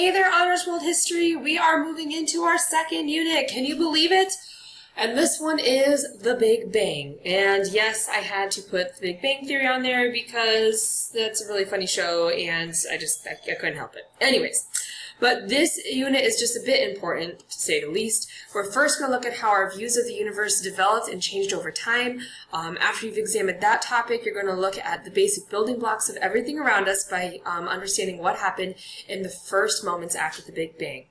Hey there, Honors World History. We are moving into our second unit. Can you believe it? And this one is the Big Bang. And yes, I had to put the Big Bang Theory on there because that's a really funny show and I couldn't help it. Anyways, but this unit is just a bit important, to say the least. We're first going to look at how our views of the universe developed and changed over time. After you've examined that topic, you're going to look at the basic building blocks of everything around us by understanding what happened in the first moments after the Big Bang.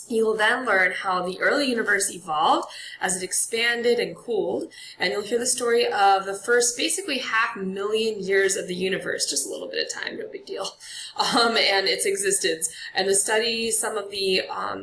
You will then learn how the early universe evolved as it expanded and cooled, and you'll hear the story of the first basically 500,000 years of the universe, just a little bit of time, no big deal, and its existence, and to study some of the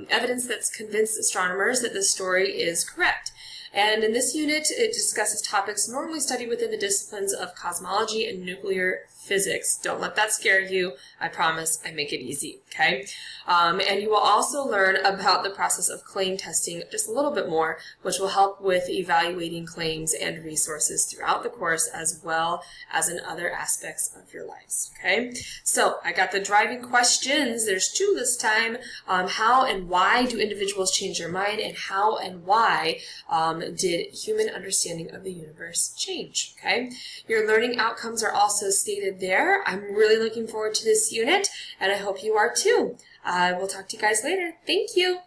evidence that's convinced astronomers that this story is correct. And in this unit, it discusses topics normally studied within the disciplines of cosmology and nuclear physics. Don't let that scare you. I promise I make it easy, okay? And you will also learn about the process of claim testing just a little bit more, which will help with evaluating claims and resources throughout the course as well as in other aspects of your lives, okay? So I got the driving questions. There's 2 this time. How and why do individuals change their mind, and how and why did human understanding of the universe change, okay? Your learning outcomes are also stated there. I'm really looking forward to this unit, and I hope you are too. We'll talk to you guys later. Thank you.